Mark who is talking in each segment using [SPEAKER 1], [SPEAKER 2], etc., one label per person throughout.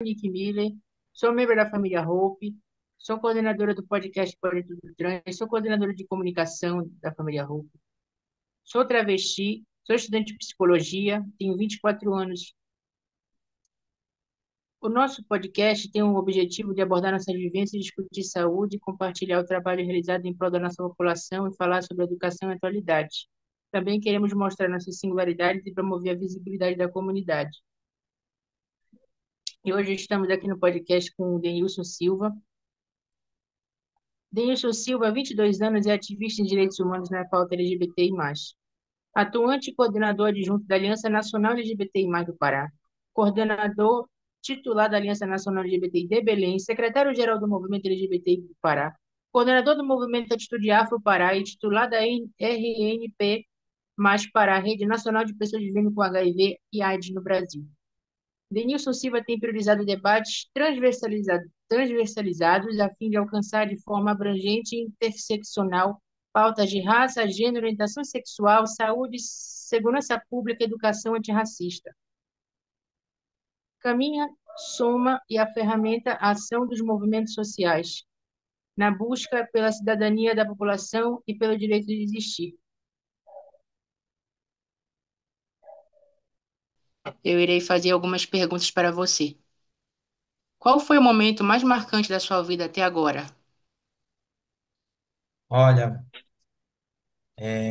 [SPEAKER 1] Nick Miller, sou membro da família Hope, sou coordenadora do podcast Pode Tudo Trans, sou coordenadora de comunicação da família Hope, sou travesti, sou estudante de psicologia, tenho 24 anos. O nosso podcast tem o objetivo de abordar nossas vivências, discutir saúde, compartilhar o trabalho realizado em prol da nossa população e falar sobre educação e atualidade. Também queremos mostrar nossas singularidades e promover a visibilidade da comunidade. E hoje estamos aqui no podcast com o Denilson Silva. Denilson Silva, 22 anos, é ativista em direitos humanos na pauta LGBTI+. Atuante e coordenador adjunto da Aliança Nacional LGBTI+, do Pará. Coordenador titular da Aliança Nacional LGBTI de Belém. Secretário-geral do Movimento LGBTI do Pará. Coordenador do Movimento Atitude Afro Pará e titular da RNP mais Pará, Rede Nacional de Pessoas Vivendo com HIV e AIDS no Brasil. Denilson Silva tem priorizado debates transversalizados a fim de alcançar de forma abrangente e interseccional pautas de raça, gênero, orientação sexual, saúde, segurança pública e educação antirracista. Caminha, soma e a ferramenta a ação dos movimentos sociais, na busca pela cidadania da população e pelo direito de existir. Eu irei fazer algumas perguntas para você. Qual foi o momento mais marcante da sua vida até agora?
[SPEAKER 2] Olha,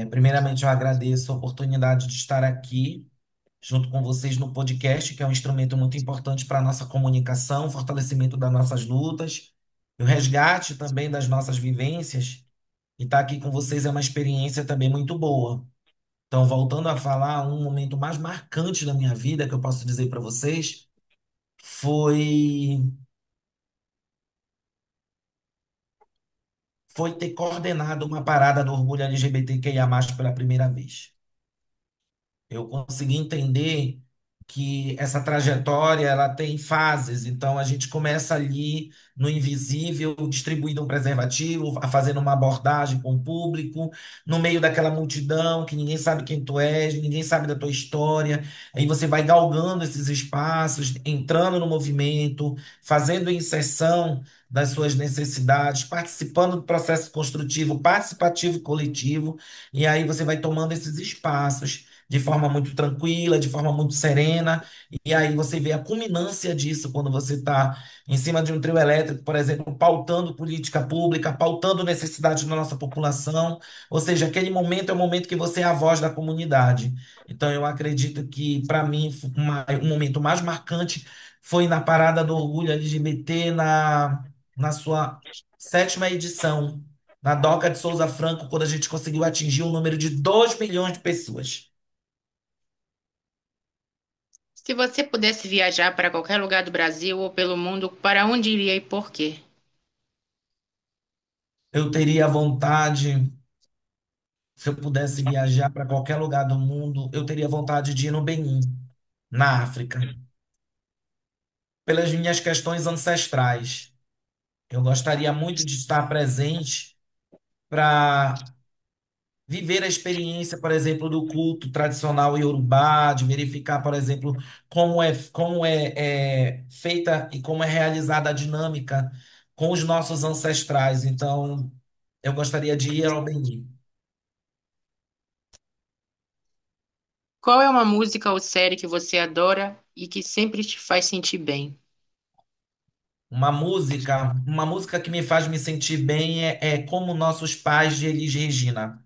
[SPEAKER 2] primeiramente eu agradeço a oportunidade de estar aqui junto com vocês no podcast, que é um instrumento muito importante para a nossa comunicação, fortalecimento das nossas lutas, e o resgate também das nossas vivências. E estar aqui com vocês é uma experiência também muito boa. Então, voltando a falar, um momento mais marcante da minha vida que eu posso dizer para vocês foi foi ter coordenado uma parada do orgulho LGBTQIA+, pela primeira vez. Eu consegui entender que essa trajetória ela tem fases. Então a gente começa ali no invisível, distribuindo um preservativo, fazendo uma abordagem com o público, no meio daquela multidão que ninguém sabe quem tu és, ninguém sabe da tua história. Aí você vai galgando esses espaços, entrando no movimento, fazendo inserção das suas necessidades, participando do processo construtivo, participativo e coletivo, e aí você vai tomando esses espaços de forma muito tranquila, de forma muito serena, e aí você vê a culminância disso quando você está em cima de um trio elétrico, por exemplo, pautando política pública, pautando necessidades da nossa população, ou seja, aquele momento é o momento que você é a voz da comunidade. Então, eu acredito que, para mim, um momento mais marcante foi na Parada do Orgulho LGBT, na sua sétima edição, na Doca de Souza Franco, quando a gente conseguiu atingir um número de 2 milhões de pessoas.
[SPEAKER 1] Se você pudesse viajar para qualquer lugar do Brasil ou pelo mundo, para onde iria e por quê?
[SPEAKER 2] Eu teria vontade, se eu pudesse viajar para qualquer lugar do mundo, eu teria vontade de ir no Benin, na África, pelas minhas questões ancestrais. Eu gostaria muito de estar presente para viver a experiência, por exemplo, do culto tradicional iorubá, de verificar, por exemplo, como é feita e como é realizada a dinâmica com os nossos ancestrais. Então, eu gostaria de ir ao Benin.
[SPEAKER 1] Qual é uma música ou série que você adora e que sempre te faz sentir bem?
[SPEAKER 2] Uma música que me faz me sentir bem é Como Nossos Pais, de Elis Regina.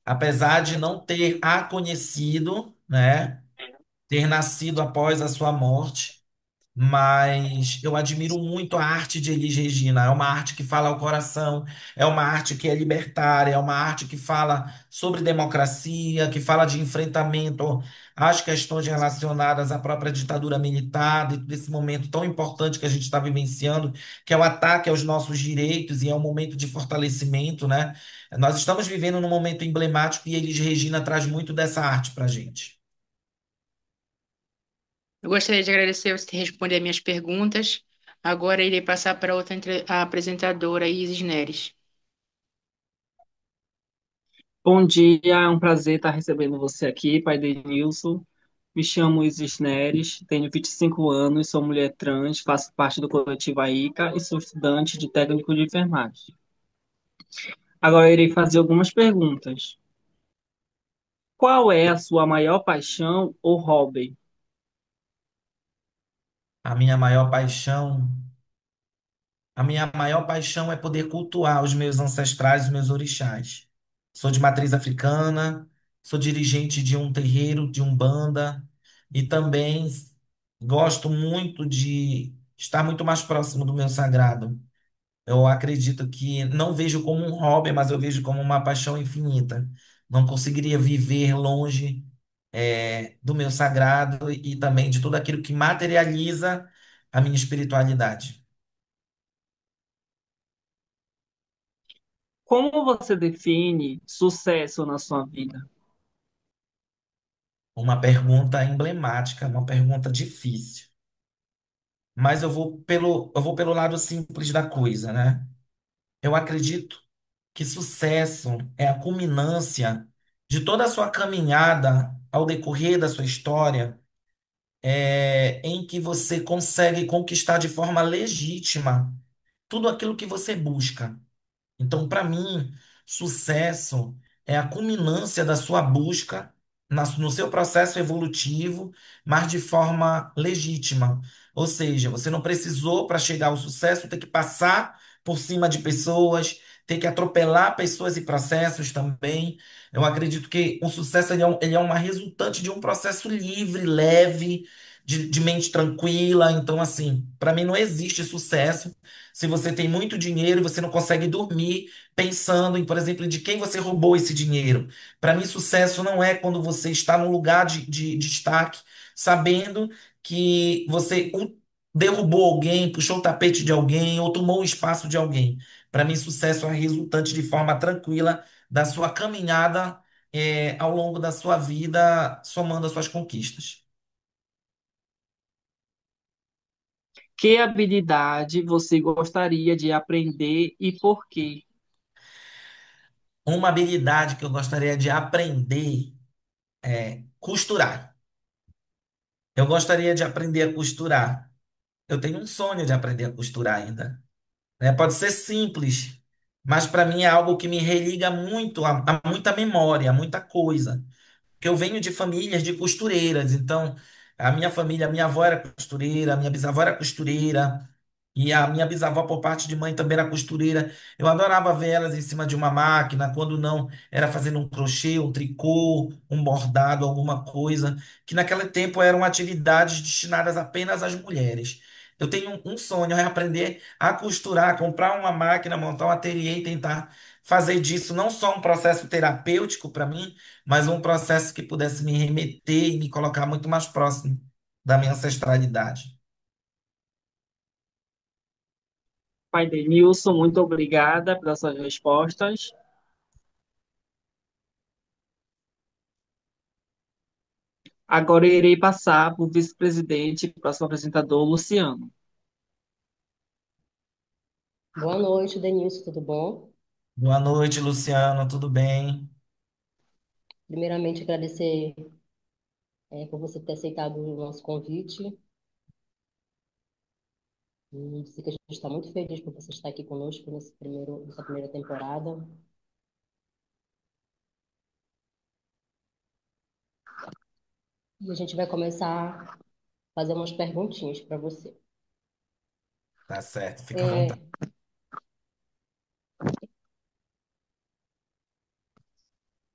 [SPEAKER 2] Apesar de não ter a conhecido, né, ter nascido após a sua morte, mas eu admiro muito a arte de Elis Regina. É uma arte que fala ao coração, é uma arte que é libertária, é uma arte que fala sobre democracia, que fala de enfrentamento às questões relacionadas à própria ditadura militar, dentro desse momento tão importante que a gente está vivenciando, que é o ataque aos nossos direitos e é um momento de fortalecimento, né? Nós estamos vivendo num momento emblemático e Elis Regina traz muito dessa arte para a gente.
[SPEAKER 1] Eu gostaria de agradecer você ter respondido as minhas perguntas. Agora irei passar para a apresentadora Isis Neres.
[SPEAKER 3] Bom dia, é um prazer estar recebendo você aqui, pai Denilson. Me chamo Isis Neres, tenho 25 anos, sou mulher trans, faço parte do coletivo AICA e sou estudante de técnico de enfermagem. Agora irei fazer algumas perguntas. Qual é a sua maior paixão ou hobby?
[SPEAKER 2] A minha maior paixão, a minha maior paixão é poder cultuar os meus ancestrais, os meus orixás. Sou de matriz africana, sou dirigente de um terreiro, de umbanda, e também gosto muito de estar muito mais próximo do meu sagrado. Eu acredito que não vejo como um hobby, mas eu vejo como uma paixão infinita. Não conseguiria viver longe, do meu sagrado e também de tudo aquilo que materializa a minha espiritualidade.
[SPEAKER 3] Como você define sucesso na sua vida?
[SPEAKER 2] Uma pergunta emblemática, uma pergunta difícil. Mas eu vou pelo lado simples da coisa, né? Eu acredito que sucesso é a culminância de toda a sua caminhada ao decorrer da sua história, em que você consegue conquistar de forma legítima tudo aquilo que você busca. Então, para mim, sucesso é a culminância da sua busca no seu processo evolutivo, mas de forma legítima. Ou seja, você não precisou, para chegar ao sucesso, ter que passar por cima de pessoas, ter que atropelar pessoas e processos também. Eu acredito que o sucesso ele é uma resultante de um processo livre, leve, de mente tranquila. Então, assim, para mim não existe sucesso se você tem muito dinheiro e você não consegue dormir pensando em, por exemplo, de quem você roubou esse dinheiro. Para mim, sucesso não é quando você está num lugar de destaque, sabendo que você derrubou alguém, puxou o tapete de alguém ou tomou o espaço de alguém. Para mim, sucesso é resultante de forma tranquila da sua caminhada, ao longo da sua vida, somando as suas conquistas.
[SPEAKER 3] Que habilidade você gostaria de aprender e por quê?
[SPEAKER 2] Uma habilidade que eu gostaria de aprender é costurar. Eu gostaria de aprender a costurar. Eu tenho um sonho de aprender a costurar ainda, né? Pode ser simples, mas para mim é algo que me religa muito a muita memória, a muita coisa. Porque eu venho de famílias de costureiras, então a minha família, a minha avó era costureira, a minha bisavó era costureira, e a minha bisavó, por parte de mãe, também era costureira. Eu adorava ver elas em cima de uma máquina, quando não, era fazendo um crochê, um tricô, um bordado, alguma coisa, que naquele tempo eram atividades destinadas apenas às mulheres. Eu tenho um sonho, é aprender a costurar, comprar uma máquina, montar um ateliê e tentar fazer disso não só um processo terapêutico para mim, mas um processo que pudesse me remeter e me colocar muito mais próximo da minha ancestralidade.
[SPEAKER 3] Pai Denilson, muito obrigada pelas suas respostas. Agora irei passar para o vice-presidente, próximo apresentador, Luciano.
[SPEAKER 4] Boa noite, Denilson, tudo bom?
[SPEAKER 2] Boa noite, Luciano, tudo bem?
[SPEAKER 4] Primeiramente, agradecer, por você ter aceitado o nosso convite e dizer que a gente está muito feliz por você estar aqui conosco nessa primeira temporada. E a gente vai começar a fazer umas perguntinhas para você.
[SPEAKER 2] Tá certo, fica à vontade.
[SPEAKER 4] É,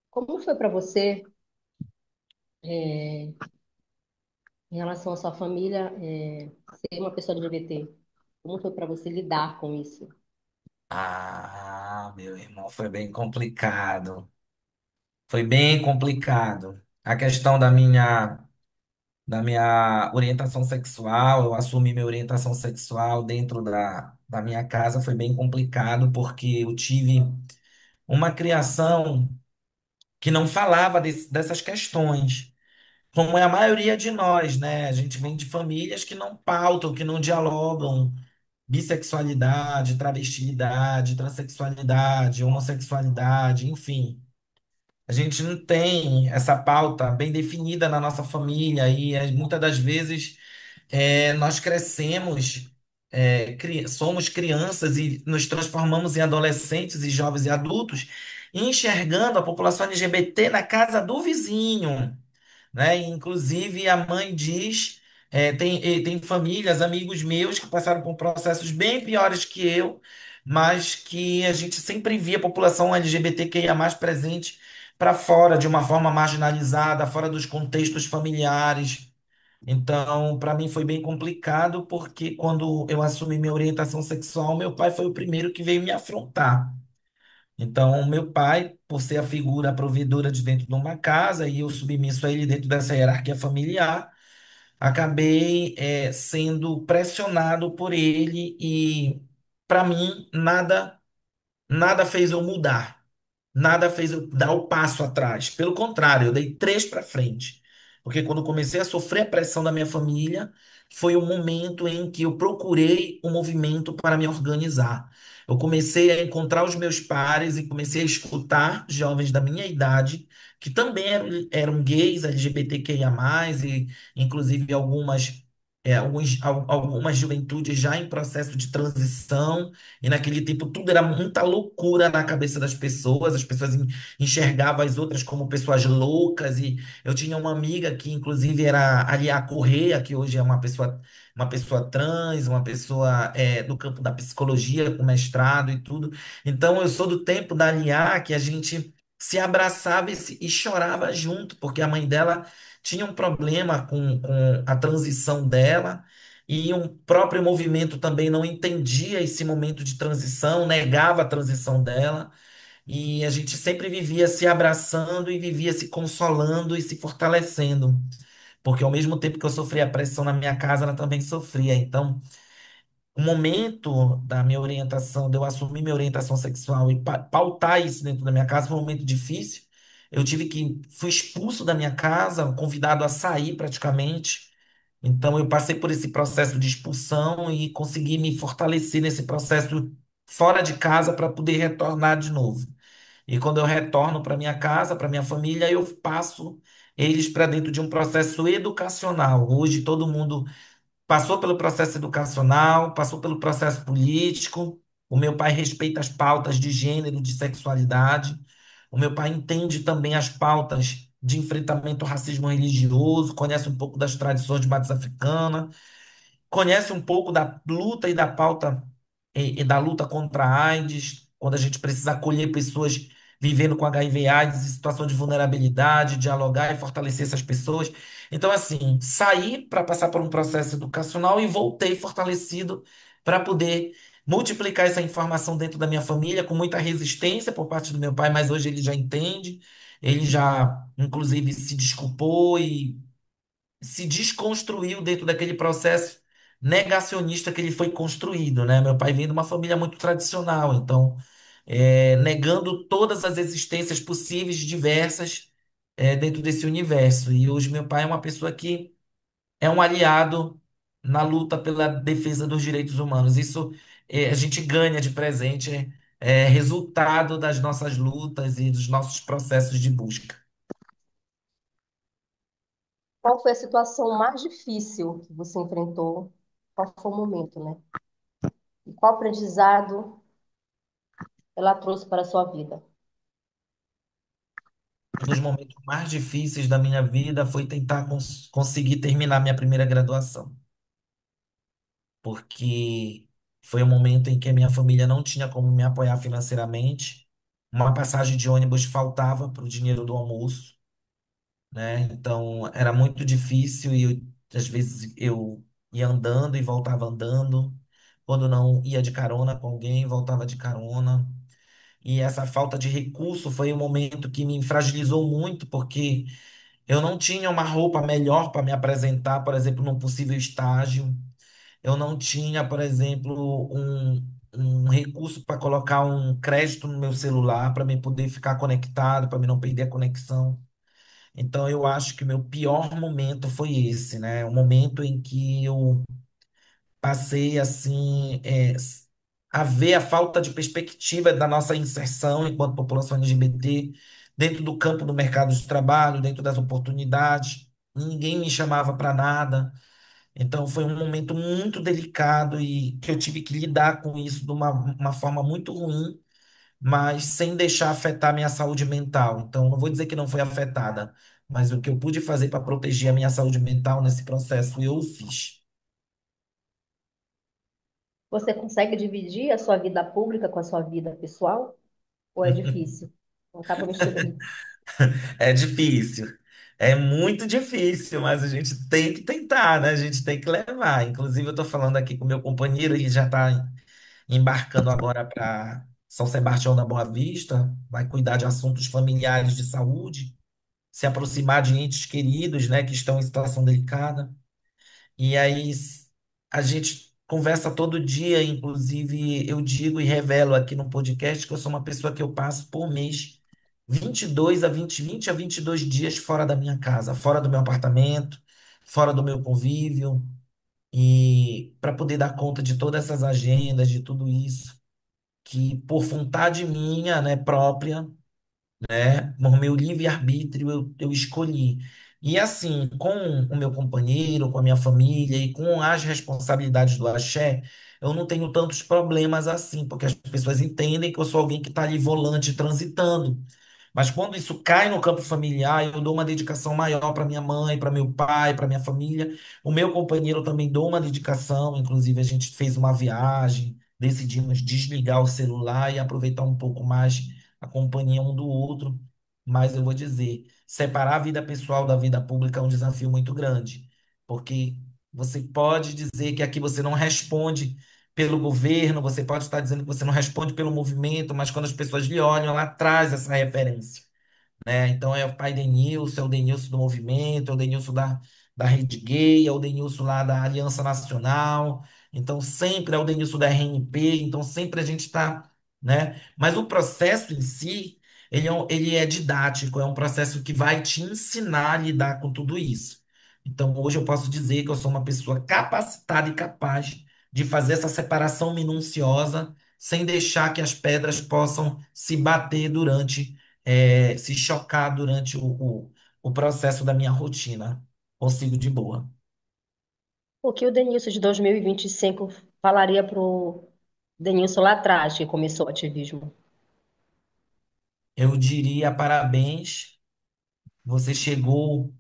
[SPEAKER 4] como foi para você, é, em relação à sua família, ser uma pessoa LGBT? Como foi para você lidar com isso?
[SPEAKER 2] Ah, meu irmão, foi bem complicado. Foi bem complicado. A questão da minha orientação sexual, eu assumi minha orientação sexual dentro da minha casa, foi bem complicado, porque eu tive uma criação que não falava dessas questões. Como é a maioria de nós, né? A gente vem de famílias que não pautam, que não dialogam bissexualidade, travestilidade, transexualidade, homossexualidade, enfim. A gente não tem essa pauta bem definida na nossa família e muitas das vezes nós crescemos, somos crianças e nos transformamos em adolescentes e jovens e adultos, enxergando a população LGBT na casa do vizinho, né? Inclusive, a mãe diz, tem famílias, amigos meus que passaram por processos bem piores que eu, mas que a gente sempre via a população LGBTQIA+ presente para fora, de uma forma marginalizada, fora dos contextos familiares. Então, para mim foi bem complicado, porque quando eu assumi minha orientação sexual, meu pai foi o primeiro que veio me afrontar. Então, meu pai, por ser a figura provedora de dentro de uma casa e eu submisso a ele dentro dessa hierarquia familiar, acabei, sendo pressionado por ele e, para mim, nada fez eu mudar. Nada fez eu dar o passo atrás. Pelo contrário, eu dei três para frente. Porque quando comecei a sofrer a pressão da minha família, foi o momento em que eu procurei um movimento para me organizar. Eu comecei a encontrar os meus pares e comecei a escutar jovens da minha idade, que também eram gays, LGBTQIA+, e inclusive algumas juventudes já em processo de transição. E naquele tempo tudo era muita loucura na cabeça das pessoas, as pessoas enxergavam as outras como pessoas loucas. E eu tinha uma amiga que, inclusive, era ali a Correia, que hoje é uma pessoa trans, uma pessoa do campo da psicologia, com mestrado e tudo. Então, eu sou do tempo da Aliá, que a gente se abraçava e chorava junto, porque a mãe dela tinha um problema com a transição dela. E um próprio movimento também não entendia esse momento de transição, negava a transição dela, e a gente sempre vivia se abraçando e vivia se consolando e se fortalecendo, porque ao mesmo tempo que eu sofria pressão na minha casa, ela também sofria. Então, o momento da minha orientação, de eu assumir minha orientação sexual e pautar isso dentro da minha casa, foi um momento difícil. Fui expulso da minha casa, convidado a sair praticamente. Então, eu passei por esse processo de expulsão e consegui me fortalecer nesse processo fora de casa para poder retornar de novo. E quando eu retorno para minha casa, para minha família, eu passo eles para dentro de um processo educacional. Hoje, todo mundo passou pelo processo educacional, passou pelo processo político. O meu pai respeita as pautas de gênero, de sexualidade. O meu pai entende também as pautas de enfrentamento ao racismo religioso, conhece um pouco das tradições de matriz africana, conhece um pouco da luta e da pauta e da luta contra a AIDS, quando a gente precisa acolher pessoas vivendo com HIV/AIDS em situação de vulnerabilidade, dialogar e fortalecer essas pessoas. Então, assim, saí para passar por um processo educacional e voltei fortalecido para poder multiplicar essa informação dentro da minha família, com muita resistência por parte do meu pai, mas hoje ele já entende, ele já, inclusive, se desculpou e se desconstruiu dentro daquele processo negacionista que ele foi construído, né? Meu pai vem de uma família muito tradicional, então, negando todas as existências possíveis, diversas, dentro desse universo. E hoje meu pai é uma pessoa que é um aliado na luta pela defesa dos direitos humanos. Isso, a gente ganha de presente, resultado das nossas lutas e dos nossos processos de busca.
[SPEAKER 4] Qual foi a situação mais difícil que você enfrentou? Qual foi o momento, né? E qual aprendizado ela trouxe para a sua vida?
[SPEAKER 2] Um dos momentos mais difíceis da minha vida foi tentar conseguir terminar minha primeira graduação, porque foi um momento em que a minha família não tinha como me apoiar financeiramente. Uma passagem de ônibus faltava para o dinheiro do almoço, né? Então era muito difícil e às vezes eu ia andando e voltava andando. Quando não ia de carona com alguém, voltava de carona. E essa falta de recurso foi um momento que me fragilizou muito, porque eu não tinha uma roupa melhor para me apresentar, por exemplo, num possível estágio. Eu não tinha, por exemplo, um recurso para colocar um crédito no meu celular para me poder ficar conectado, para me não perder a conexão. Então, eu acho que o meu pior momento foi esse, né? O momento em que eu passei, assim, a ver a falta de perspectiva da nossa inserção enquanto população LGBT dentro do campo do mercado de trabalho, dentro das oportunidades. Ninguém me chamava para nada. Então foi um momento muito delicado e que eu tive que lidar com isso de uma forma muito ruim, mas sem deixar afetar minha saúde mental. Então não vou dizer que não foi afetada, mas o que eu pude fazer para proteger a minha saúde mental nesse processo, eu fiz.
[SPEAKER 4] Você consegue dividir a sua vida pública com a sua vida pessoal? Ou é difícil? Não acaba misturando.
[SPEAKER 2] É difícil. É muito difícil, mas a gente tem que tentar, né? A gente tem que levar. Inclusive, eu estou falando aqui com meu companheiro, ele já está embarcando agora para São Sebastião da Boa Vista, vai cuidar de assuntos familiares de saúde, se aproximar de entes queridos, né, que estão em situação delicada. E aí a gente conversa todo dia, inclusive eu digo e revelo aqui no podcast que eu sou uma pessoa que eu passo por mês 22 a 20 a 22 dias fora da minha casa, fora do meu apartamento, fora do meu convívio, e para poder dar conta de todas essas agendas, de tudo isso, que por vontade minha, né, própria, né? Por meu livre-arbítrio, eu escolhi. E assim, com o meu companheiro, com a minha família e com as responsabilidades do axé, eu não tenho tantos problemas assim, porque as pessoas entendem que eu sou alguém que está ali volante transitando. Mas quando isso cai no campo familiar, eu dou uma dedicação maior para minha mãe, para meu pai, para minha família. O meu companheiro também dou uma dedicação, inclusive a gente fez uma viagem, decidimos desligar o celular e aproveitar um pouco mais a companhia um do outro. Mas eu vou dizer, separar a vida pessoal da vida pública é um desafio muito grande, porque você pode dizer que aqui você não responde pelo governo, você pode estar dizendo que você não responde pelo movimento, mas quando as pessoas lhe olham, ela traz essa referência, né? Então é o pai Denilson, é o Denilson do movimento, é o Denilson da Rede Gay, é o Denilson lá da Aliança Nacional, então sempre é o Denilson da RNP, então sempre a gente está, né? Mas o processo em si, ele é didático, é um processo que vai te ensinar a lidar com tudo isso. Então hoje eu posso dizer que eu sou uma pessoa capacitada e capaz de fazer essa separação minuciosa sem deixar que as pedras possam se bater durante se chocar durante o processo da minha rotina. Consigo de boa.
[SPEAKER 4] O que o Denilson de 2025 falaria pro Denilson lá atrás, que começou o ativismo?
[SPEAKER 2] Eu diria parabéns, você chegou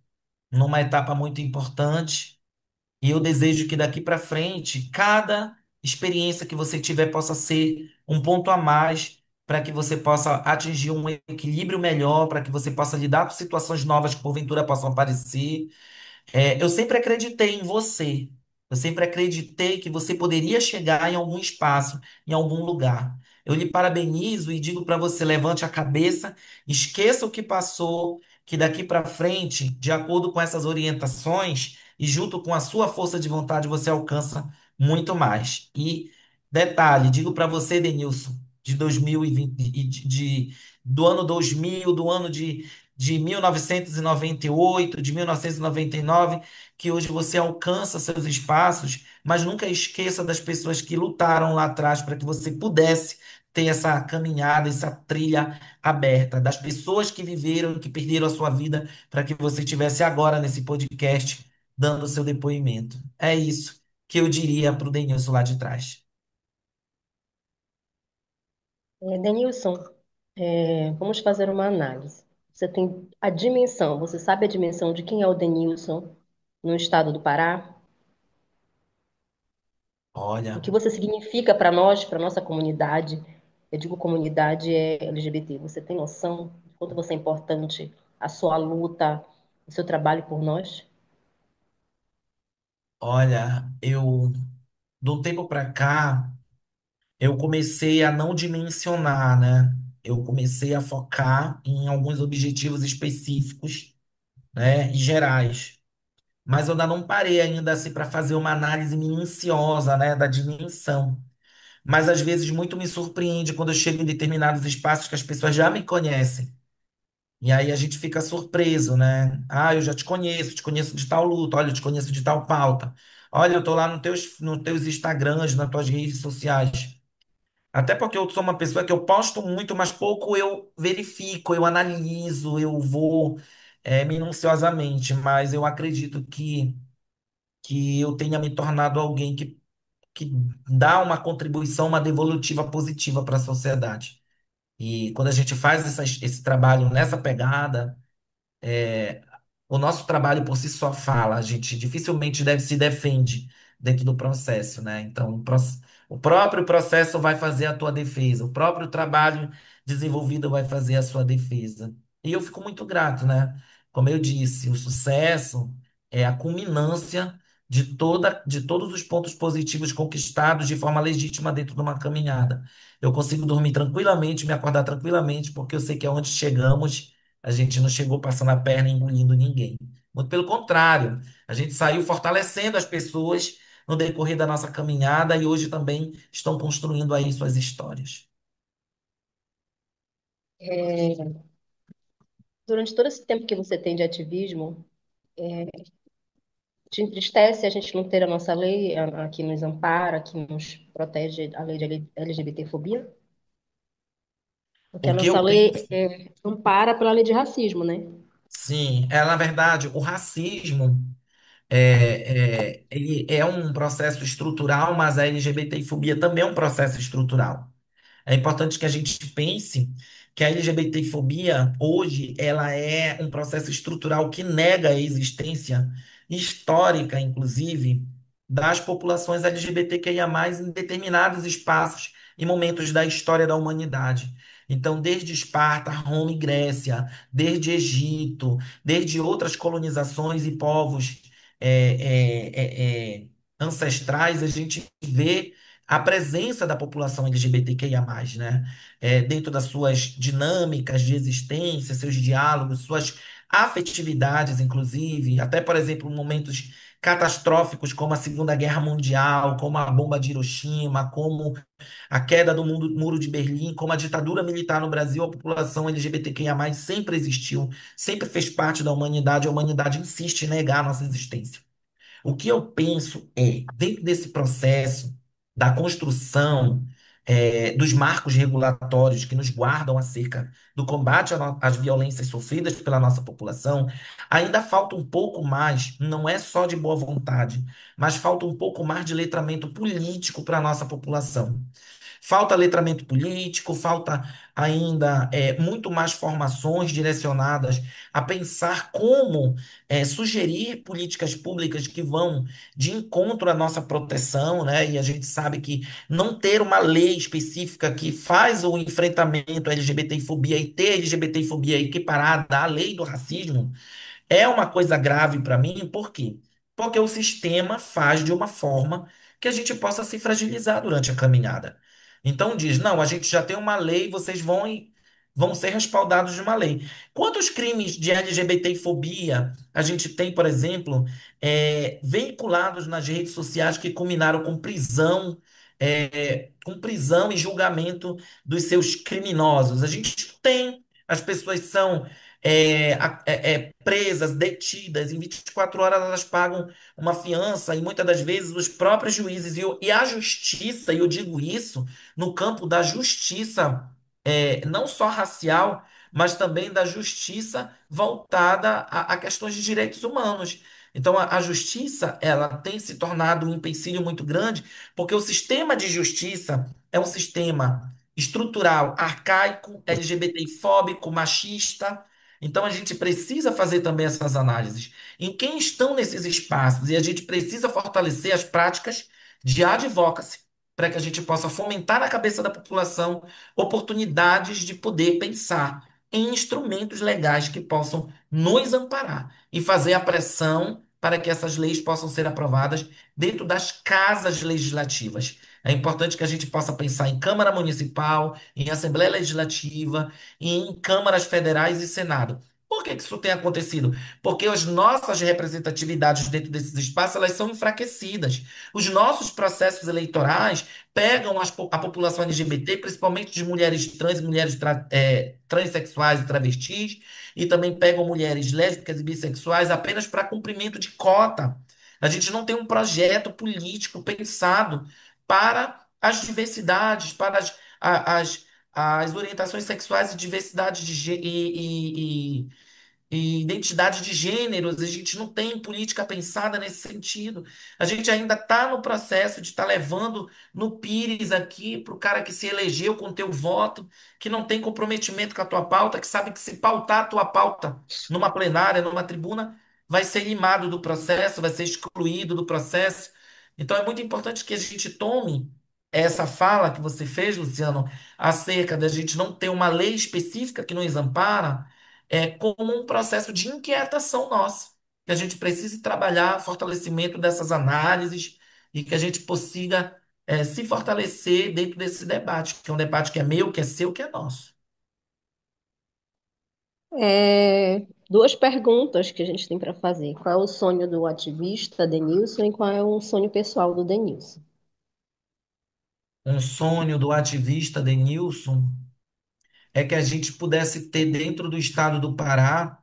[SPEAKER 2] numa etapa muito importante e eu desejo que daqui para frente, cada experiência que você tiver possa ser um ponto a mais para que você possa atingir um equilíbrio melhor, para que você possa lidar com situações novas que porventura possam aparecer. Eu sempre acreditei em você. Eu sempre acreditei que você poderia chegar em algum espaço, em algum lugar. Eu lhe parabenizo e digo para você: levante a cabeça, esqueça o que passou, que daqui para frente, de acordo com essas orientações e junto com a sua força de vontade, você alcança muito mais. E detalhe, digo para você, Denilson, de 2020, do ano 2000, do ano de 1998, de 1999, que hoje você alcança seus espaços, mas nunca esqueça das pessoas que lutaram lá atrás para que você pudesse ter essa caminhada, essa trilha aberta, das pessoas que viveram, que perderam a sua vida, para que você estivesse agora nesse podcast dando o seu depoimento. É isso que eu diria para o Denilson lá de trás.
[SPEAKER 4] Denilson, vamos fazer uma análise. Você tem a dimensão, você sabe a dimensão de quem é o Denilson no estado do Pará? O
[SPEAKER 2] Olha,
[SPEAKER 4] que você significa para nós, para nossa comunidade? Eu digo comunidade LGBT. Você tem noção de quanto você é importante, a sua luta, o seu trabalho por nós?
[SPEAKER 2] olha, eu, de um tempo para cá, eu comecei a não dimensionar, né? Eu comecei a focar em alguns objetivos específicos, né, e gerais. Mas eu ainda não parei ainda assim para fazer uma análise minuciosa, né, da dimensão. Mas às vezes muito me surpreende quando eu chego em determinados espaços que as pessoas já me conhecem. E aí a gente fica surpreso, né? Ah, eu já te conheço de tal luta, olha, eu te conheço de tal pauta. Olha, eu tô lá nos teus Instagrams, nas tuas redes sociais. Até porque eu sou uma pessoa que eu posto muito, mas pouco eu verifico, eu analiso, eu vou minuciosamente. Mas eu acredito que eu tenha me tornado alguém que dá uma contribuição, uma devolutiva positiva para a sociedade. E quando a gente faz esse trabalho nessa pegada, o nosso trabalho por si só fala, a gente dificilmente se defende dentro do processo, né? Então, o próprio processo vai fazer a tua defesa, o próprio trabalho desenvolvido vai fazer a sua defesa. E eu fico muito grato, né? Como eu disse, o sucesso é a culminância de todos os pontos positivos conquistados de forma legítima dentro de uma caminhada. Eu consigo dormir tranquilamente, me acordar tranquilamente, porque eu sei que aonde chegamos a gente não chegou passando a perna e engolindo ninguém. Muito pelo contrário, a gente saiu fortalecendo as pessoas no decorrer da nossa caminhada e hoje também estão construindo aí suas histórias.
[SPEAKER 4] É, durante todo esse tempo que você tem de ativismo, te entristece a gente não ter a nossa lei que nos ampara, que nos protege, a lei de LGBTfobia? Porque a
[SPEAKER 2] O que
[SPEAKER 4] nossa
[SPEAKER 2] eu
[SPEAKER 4] lei
[SPEAKER 2] penso,
[SPEAKER 4] ampara pela lei de racismo, né?
[SPEAKER 2] sim, na verdade, o racismo ele é um processo estrutural, mas a LGBTfobia também é um processo estrutural. É importante que a gente pense que a LGBTfobia hoje ela é um processo estrutural que nega a existência histórica, inclusive, das populações LGBTQIA+, em determinados espaços e momentos da história da humanidade. Então, desde Esparta, Roma e Grécia, desde Egito, desde outras colonizações e povos ancestrais, a gente vê a presença da população LGBTQIA+, né? Dentro das suas dinâmicas de existência, seus diálogos, suas afetividades, inclusive, até, por exemplo, momentos catastróficos como a Segunda Guerra Mundial, como a bomba de Hiroshima, como a queda do Muro de Berlim, como a ditadura militar no Brasil, a população LGBTQIA+, sempre existiu, sempre fez parte da humanidade, a humanidade insiste em negar a nossa existência. O que eu penso dentro desse processo da construção dos marcos regulatórios que nos guardam acerca do combate às violências sofridas pela nossa população, ainda falta um pouco mais, não é só de boa vontade, mas falta um pouco mais de letramento político para a nossa população. Falta letramento político, falta ainda muito mais formações direcionadas a pensar como sugerir políticas públicas que vão de encontro à nossa proteção, né? E a gente sabe que não ter uma lei específica que faz o enfrentamento à LGBTfobia e ter LGBTfobia equiparada à lei do racismo é uma coisa grave para mim, por quê? Porque o sistema faz de uma forma que a gente possa se fragilizar durante a caminhada. Então diz, não, a gente já tem uma lei, vocês vão ser respaldados de uma lei. Quantos crimes de LGBTfobia a gente tem, por exemplo, veiculados nas redes sociais que culminaram com prisão e julgamento dos seus criminosos? A gente tem. As pessoas são presas, detidas, em 24 horas elas pagam uma fiança e muitas das vezes os próprios juízes e a justiça, e eu digo isso no campo da justiça, não só racial, mas também da justiça voltada a questões de direitos humanos. Então, a justiça, ela tem se tornado um empecilho muito grande, porque o sistema de justiça é um sistema estrutural, arcaico, LGBTfóbico, machista. Então a gente precisa fazer também essas análises em quem estão nesses espaços e a gente precisa fortalecer as práticas de advocacy para que a gente possa fomentar na cabeça da população oportunidades de poder pensar em instrumentos legais que possam nos amparar e fazer a pressão para que essas leis possam ser aprovadas dentro das casas legislativas. É importante que a gente possa pensar em Câmara Municipal, em Assembleia Legislativa e em câmaras federais e Senado. Por que que isso tem acontecido? Porque as nossas representatividades dentro desses espaços elas são enfraquecidas. Os nossos processos eleitorais pegam a população LGBT, principalmente de mulheres trans, transexuais e travestis, e também pegam mulheres lésbicas e bissexuais apenas para cumprimento de cota. A gente não tem um projeto político pensado para as diversidades, para as, as orientações sexuais e diversidade e identidade de gêneros, a gente não tem política pensada nesse sentido. A gente ainda está no processo de estar levando no Pires aqui para o cara que se elegeu com teu voto, que não tem comprometimento com a tua pauta, que sabe que se pautar a tua pauta numa plenária, numa tribuna, vai ser limado do processo, vai ser excluído do processo. Então é muito importante que a gente tome essa fala que você fez, Luciano, acerca da gente não ter uma lei específica que nos ampara como um processo de inquietação nossa, que a gente precise trabalhar fortalecimento dessas análises e que a gente consiga se fortalecer dentro desse debate, que é um debate que é meu, que é seu, que é nosso.
[SPEAKER 4] Duas perguntas que a gente tem para fazer. Qual é o sonho do ativista Denilson e qual é o sonho pessoal do Denilson?
[SPEAKER 2] Um sonho do ativista Denilson é que a gente pudesse ter dentro do estado do Pará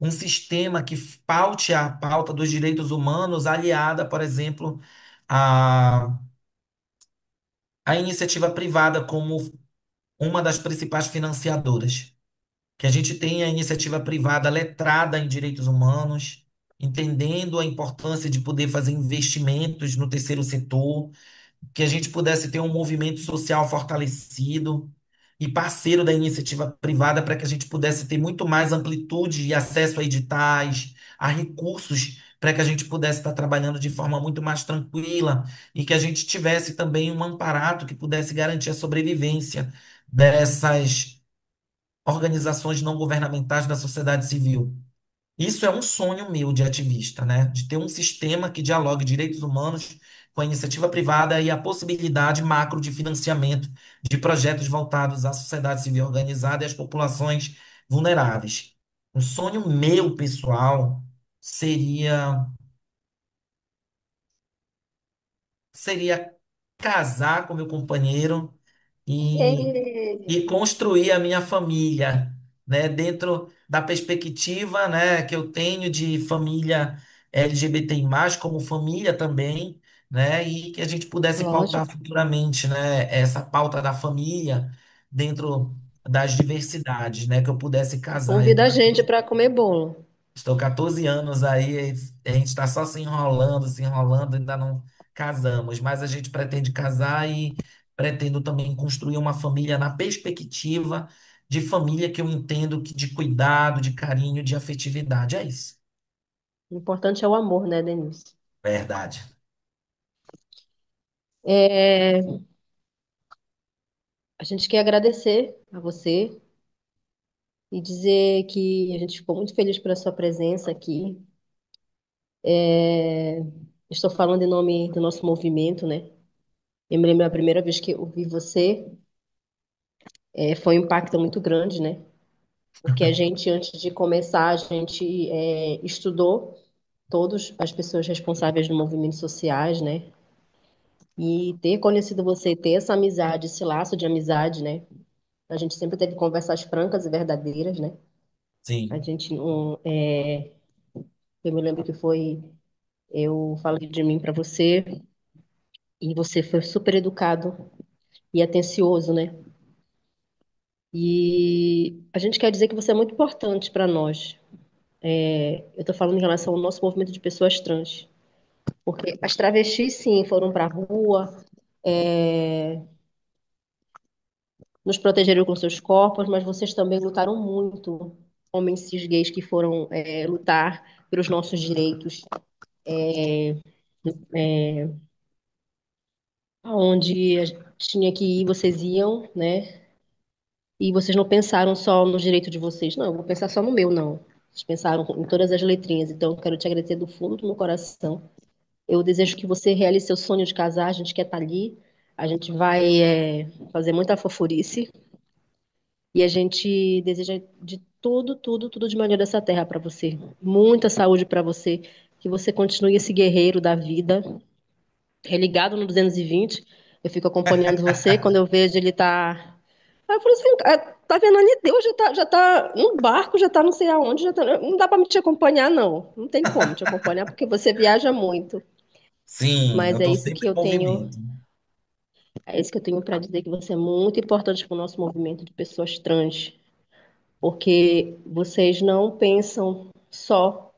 [SPEAKER 2] um sistema que paute a pauta dos direitos humanos aliada, por exemplo, à, à iniciativa privada como uma das principais financiadoras. Que a gente tenha a iniciativa privada letrada em direitos humanos, entendendo a importância de poder fazer investimentos no terceiro setor, que a gente pudesse ter um movimento social fortalecido e parceiro da iniciativa privada para que a gente pudesse ter muito mais amplitude e acesso a editais, a recursos, para que a gente pudesse estar trabalhando de forma muito mais tranquila e que a gente tivesse também um amparato que pudesse garantir a sobrevivência dessas organizações não governamentais da sociedade civil. Isso é um sonho meu de ativista, né? De ter um sistema que dialogue direitos humanos com a iniciativa privada e a possibilidade macro de financiamento de projetos voltados à sociedade civil organizada e às populações vulneráveis. Um sonho meu pessoal seria seria casar com meu companheiro e,
[SPEAKER 4] É,
[SPEAKER 2] e construir a minha família, né, dentro da perspectiva, né, que eu tenho de família LGBTI+, como família também, né, e que a gente pudesse pautar
[SPEAKER 4] lógico.
[SPEAKER 2] futuramente, né, essa pauta da família dentro das diversidades, né, que eu pudesse casar.
[SPEAKER 4] Convida a gente para comer bolo.
[SPEAKER 2] Estou 14 anos aí, a gente está só se enrolando, ainda não casamos, mas a gente pretende casar e pretendo também construir uma família na perspectiva de família que eu entendo que de cuidado, de carinho, de afetividade. É isso.
[SPEAKER 4] O importante é o amor, né, Denilson?
[SPEAKER 2] Verdade.
[SPEAKER 4] É, a gente quer agradecer a você e dizer que a gente ficou muito feliz pela sua presença aqui. É, estou falando em nome do nosso movimento, né? Eu me lembro a primeira vez que eu vi você, foi um impacto muito grande, né? Porque a gente, antes de começar, a gente estudou todas as pessoas responsáveis do movimento sociais, né? E ter conhecido você, ter essa amizade, esse laço de amizade, né? A gente sempre teve conversas francas e verdadeiras, né? A
[SPEAKER 2] Sim.
[SPEAKER 4] gente não, eu me lembro que foi, eu falei de mim para você e você foi super educado e atencioso, né? E a gente quer dizer que você é muito importante para nós. Eu estou falando em relação ao nosso movimento de pessoas trans, porque as travestis, sim, foram para a rua, nos protegeram com seus corpos, mas vocês também lutaram muito, homens cis gays que foram lutar pelos nossos direitos, aonde tinha que ir, vocês iam, né? E vocês não pensaram só no direito de vocês, não, eu vou pensar só no meu, não. Vocês pensaram em todas as letrinhas, então eu quero te agradecer do fundo do meu coração. Eu desejo que você realize seu sonho de casar, a gente quer estar ali, a gente vai fazer muita fofurice, e a gente deseja de tudo, tudo, tudo de melhor dessa terra para você. Muita saúde para você, que você continue esse guerreiro da vida, religado no 220. Eu fico acompanhando você, quando eu vejo ele tá. Aí eu falo assim, tá vendo ali, Deus já tá no barco, já tá não sei aonde, já tá. Não dá para me te acompanhar, não. Não tem como te acompanhar, porque você viaja muito.
[SPEAKER 2] Sim, eu
[SPEAKER 4] Mas é
[SPEAKER 2] estou
[SPEAKER 4] isso que
[SPEAKER 2] sempre em
[SPEAKER 4] eu tenho.
[SPEAKER 2] movimento.
[SPEAKER 4] É isso que eu tenho para dizer, que você é muito importante para o nosso movimento de pessoas trans, porque vocês não pensam só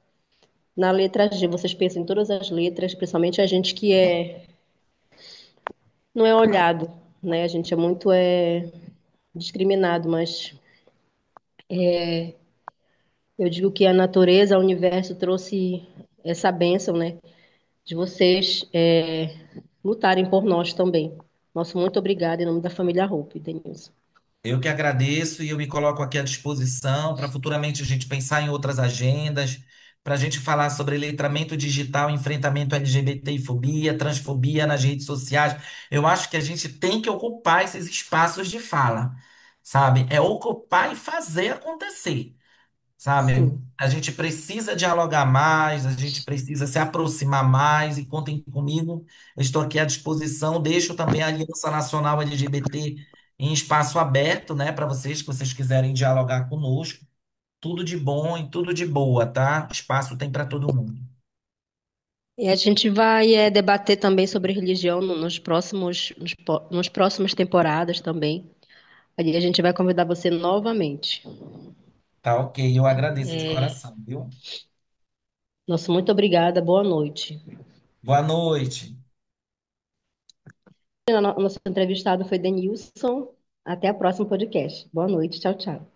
[SPEAKER 4] na letra G, vocês pensam em todas as letras, principalmente a gente que não é olhado, né? A gente é muito discriminado, mas eu digo que a natureza, o universo trouxe essa bênção, né? De vocês lutarem por nós também. Nosso muito obrigada em nome da família Hope, Denilson.
[SPEAKER 2] Eu que agradeço e eu me coloco aqui à disposição para futuramente a gente pensar em outras agendas, para a gente falar sobre letramento digital, enfrentamento à LGBTfobia, transfobia nas redes sociais. Eu acho que a gente tem que ocupar esses espaços de fala, sabe? É ocupar e fazer acontecer. Sabe?
[SPEAKER 4] Sim.
[SPEAKER 2] A gente precisa dialogar mais, a gente precisa se aproximar mais e contem comigo. Eu estou aqui à disposição. Deixo também a Aliança Nacional LGBT em espaço aberto, né, para vocês, que vocês quiserem dialogar conosco. Tudo de bom e tudo de boa, tá? Espaço tem para todo mundo.
[SPEAKER 4] E a gente vai debater também sobre religião nos próximos temporadas também. Aí a gente vai convidar você novamente.
[SPEAKER 2] Tá ok, eu agradeço de coração, viu?
[SPEAKER 4] Nosso muito obrigada, boa noite.
[SPEAKER 2] Boa noite.
[SPEAKER 4] O nosso entrevistado foi Denilson. Até a próxima podcast. Boa noite, tchau, tchau.